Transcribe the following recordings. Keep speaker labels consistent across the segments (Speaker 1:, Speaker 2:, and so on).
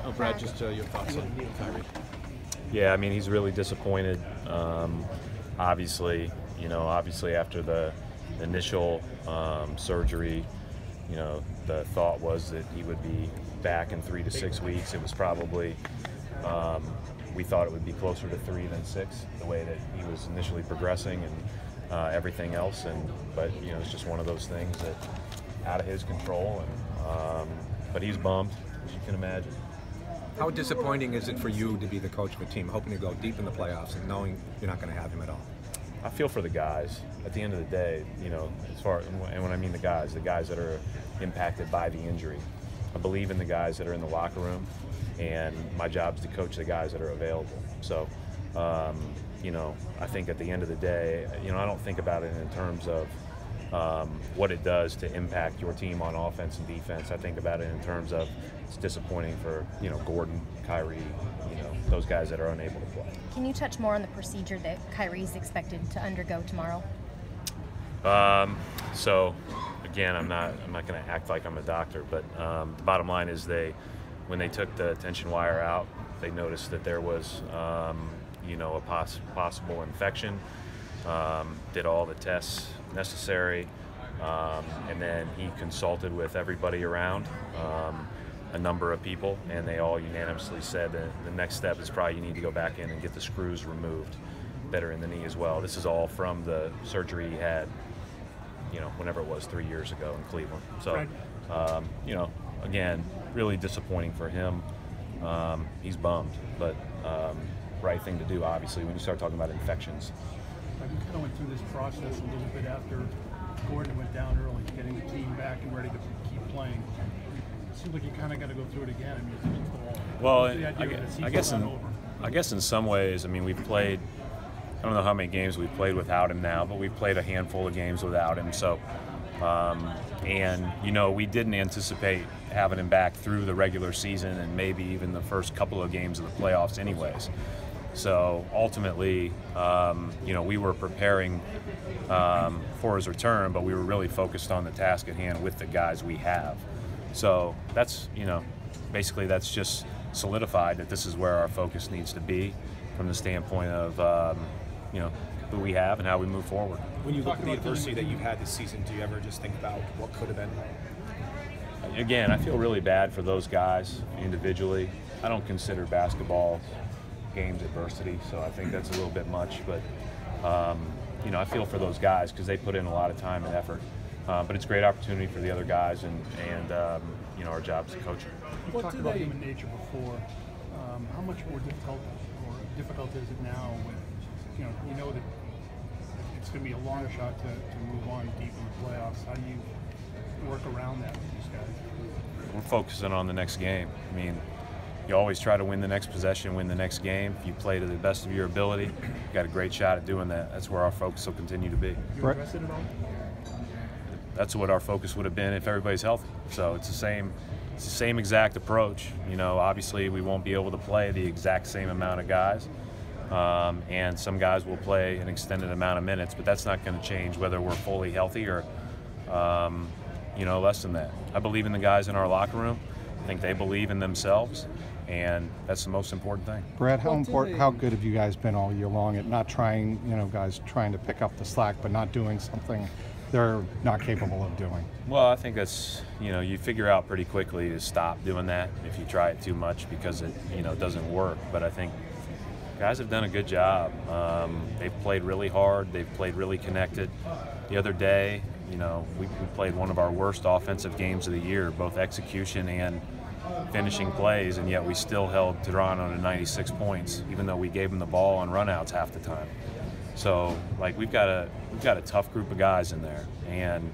Speaker 1: Oh, Brad, just your thoughts on Kyrie.
Speaker 2: Yeah, I mean, he's really disappointed. Obviously after the initial surgery, the thought was that he would be back in 3 to 6 weeks. It was probably, we thought it would be closer to 3 than 6, the way that he was initially progressing and everything else. But it's just one of those things that out of his control. But he's bummed, as you can imagine.
Speaker 3: How disappointing is it for you to be the coach of a team, hoping to go deep in the playoffs and knowing you're not going to have him at all?
Speaker 2: I feel for the guys. At the end of the day, and when I mean the guys that are impacted by the injury, I believe in the guys that are in the locker room, and my job is to coach the guys that are available. So, I think at the end of the day, I don't think about it in terms of what it does to impact your team on offense and defense. I think about it in terms of it's disappointing for Gordon, Kyrie, those guys that are unable to play.
Speaker 4: Can you touch more on the procedure that Kyrie's expected to undergo tomorrow?
Speaker 2: So again, I'm not going to act like I'm a doctor, but the bottom line is when they took the tension wire out, they noticed that there was a possible infection. Did all the tests necessary, and then he consulted with everybody around, a number of people, and they all unanimously said that the next step is probably you need to go back in and get the screws removed that are in the knee as well. This is all from the surgery he had, whenever it was 3 years ago in Cleveland. So, again, really disappointing for him. He's bummed, but right thing to do, obviously, when you start talking about infections.
Speaker 5: You kind of went through this process a little bit after Gordon went down early, getting the team back and ready to keep playing. It seems like you kind of got to go through it again. I mean, it's against the wall.
Speaker 2: Well, I guess in some ways, I mean, we've played, I don't know how many games we've played without him now, but we've played a handful of games without him. So, we didn't anticipate having him back through the regular season and maybe even the first couple of games of the playoffs anyways. So ultimately, we were preparing for his return, but we were really focused on the task at hand with the guys we have. So that's, basically that's just solidified that this is where our focus needs to be from the standpoint of, who we have and how we move forward.
Speaker 1: When you look at the adversity that you've had this season, do you ever just think about what could have been?
Speaker 2: Again, I feel really bad for those guys individually. I don't consider basketball games adversity, so I think that's a little bit much, but I feel for those guys because they put in a lot of time and effort, but it's a great opportunity for the other guys, and our job is to coach them.
Speaker 5: You talked about human nature before. How much more difficult is it now when you know that it's going to be a longer shot to move on deep in the playoffs? How do you work around that with these guys?
Speaker 2: We're focusing on the next game. I mean, you always try to win the next possession, win the next game. If you play to the best of your ability, you got a great shot at doing that. That's where our focus will continue to be.
Speaker 5: You invested at all?
Speaker 2: That's what our focus would have been if everybody's healthy. So it's the same exact approach. Obviously we won't be able to play the exact same amount of guys, and some guys will play an extended amount of minutes, but that's not going to change whether we're fully healthy or less than that. I believe in the guys in our locker room. I think they believe in themselves, and that's the most important thing.
Speaker 6: Brad, how good have you guys been all year long at not trying, guys trying to pick up the slack, but not doing something they're not capable of doing?
Speaker 2: Well, I think that's, you figure out pretty quickly to stop doing that if you try it too much because it, doesn't work. But I think guys have done a good job. They've played really hard. They've played really connected. The other day, we played one of our worst offensive games of the year, both execution and finishing plays, and yet we still held Toronto to 96 points, even though we gave them the ball on runouts half the time. So, we've got a tough group of guys in there, and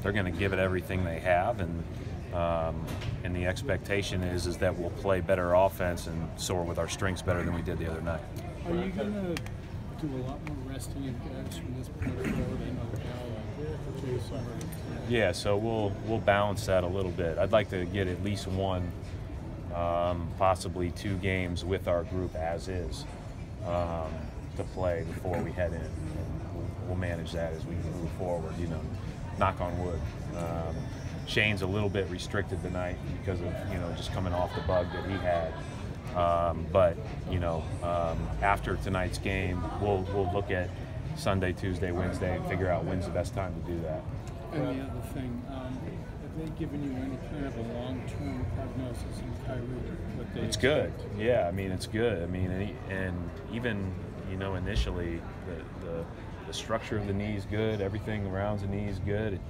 Speaker 2: they're going to give it everything they have, and the expectation is that we'll play better offense and soar with our strengths better than we did the other night.
Speaker 5: Are you going to do a lot more resting of guys from this point forward?
Speaker 2: Yeah, so we'll balance that a little bit. I'd like to get at least one, possibly 2 games with our group as is to play before we head in. And we'll manage that as we move forward. Knock on wood. Shane's a little bit restricted tonight because of just coming off the bug that he had. But after tonight's game, we'll look at Sunday, Tuesday, Wednesday, and figure out when's the best time to do that.
Speaker 7: And the other thing, have they given you any kind of a long-term prognosis in Kyrie?
Speaker 2: It's good. Yeah, I mean, it's good. I mean, and even initially, the structure of the knee is good. Everything around the knee is good.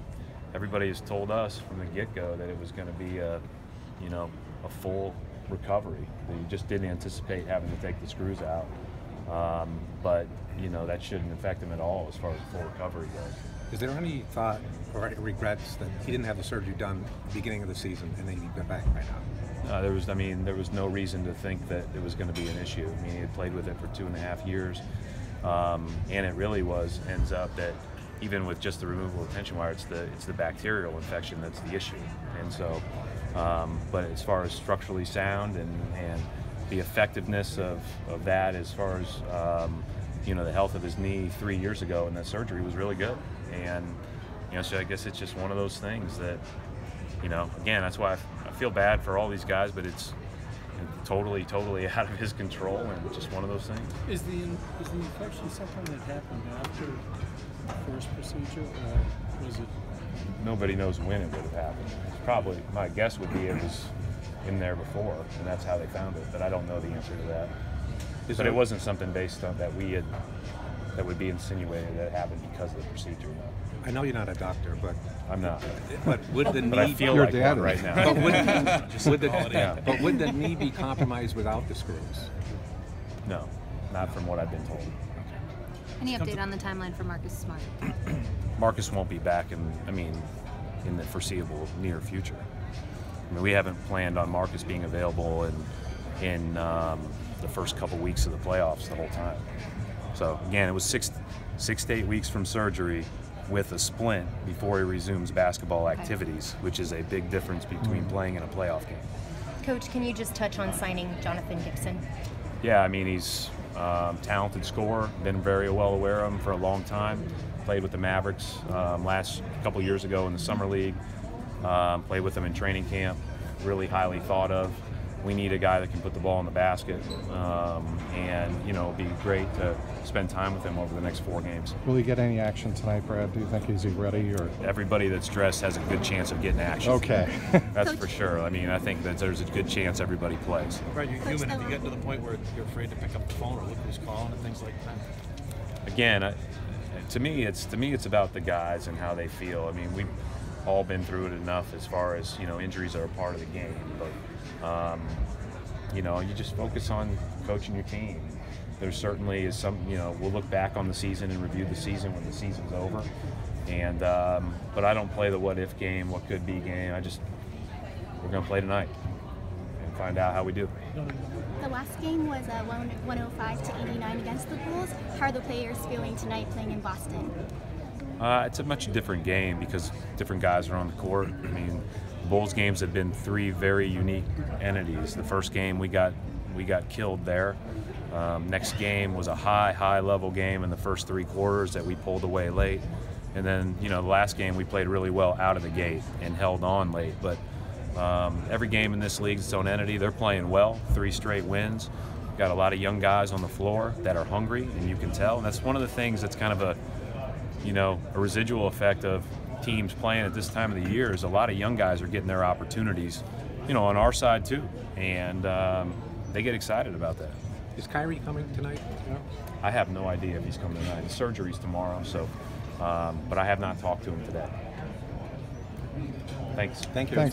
Speaker 2: Everybody has told us from the get-go that it was going to be a full recovery. They just didn't anticipate having to take the screws out. But that shouldn't affect him at all as far as full recovery goes.
Speaker 3: Is there any thought or any regrets that he didn't have the surgery done at the beginning of the season and then he got back right now?
Speaker 2: There was no reason to think that it was going to be an issue. I mean, he had played with it for 2.5 years, and it really ends up that even with just the removal of the tension wire, it's the bacterial infection that's the issue. And so, but as far as structurally sound and the effectiveness of that, as far as the health of his knee 3 years ago and that surgery was really good. And so I guess it's just one of those things that again, that's why I feel bad for all these guys, but it's totally out of his control and just one of those things.
Speaker 7: Is the infection something that happened after the first procedure, or was it?
Speaker 2: Nobody knows when it would have happened. It's probably, my guess would be it was in there before, and that's how they found it. But I don't know the answer to that. But it wasn't something based on that that would be insinuated that happened because of the procedure. No.
Speaker 3: I know you're not a doctor, but
Speaker 2: I'm not.
Speaker 3: But would the knee?
Speaker 2: But I feel like one right now.
Speaker 3: But would the knee be compromised without the screws?
Speaker 2: No, not from what I've been told.
Speaker 4: Any update on the timeline for Marcus Smart?
Speaker 2: Marcus won't be back in the foreseeable near future. I mean, we haven't planned on Marcus being available in the first couple weeks of the playoffs the whole time. So again, it was six to 8 weeks from surgery with a splint before he resumes basketball activities, which is a big difference between playing in a playoff game.
Speaker 4: Coach, can you just touch on signing Jonathan Gibson?
Speaker 2: Yeah, I mean, he's talented scorer, been very well aware of him for a long time. Played with the Mavericks last couple years ago in the summer league. Played with them in training camp, really highly thought of. We need a guy that can put the ball in the basket, and it'd be great to spend time with him over the next 4 games.
Speaker 6: Will he get any action tonight, Brad? Do you think is he ready? Or
Speaker 2: everybody that's dressed has a good chance of getting action.
Speaker 6: Okay,
Speaker 2: that's for sure. I mean, I think that there's a good chance everybody plays.
Speaker 1: Right, you're human. If you get to the point where you're afraid to pick up the phone or look who's calling and things like that.
Speaker 2: Again, to me, it's about the guys and how they feel. I mean, we've all been through it enough as far as injuries are a part of the game, but. You just focus on coaching your team. There certainly is some, we'll look back on the season and review the season when the season's over. And but I don't play the what if game, what could be game. We're going to play tonight and find out how we do.
Speaker 8: The last game was 105-89 against the Bulls. How are the players feeling tonight playing in Boston?
Speaker 2: It's a much different game because different guys are on the court. I mean, the Bulls games have been 3 very unique entities. The first game we got killed there. Next game was a high level game in the first 3 quarters that we pulled away late. And then, the last game we played really well out of the gate and held on late. But every game in this league is its own entity. They're playing well, 3 straight wins. Got a lot of young guys on the floor that are hungry, and you can tell. And that's one of the things that's kind of a residual effect of teams playing at this time of the year is a lot of young guys are getting their opportunities, on our side too. And they get excited about that.
Speaker 3: Is Kyrie coming tonight?
Speaker 2: I have no idea if he's coming tonight. His surgery's tomorrow, so but I have not talked to him today. Thanks.
Speaker 3: Thank you.
Speaker 6: Thanks.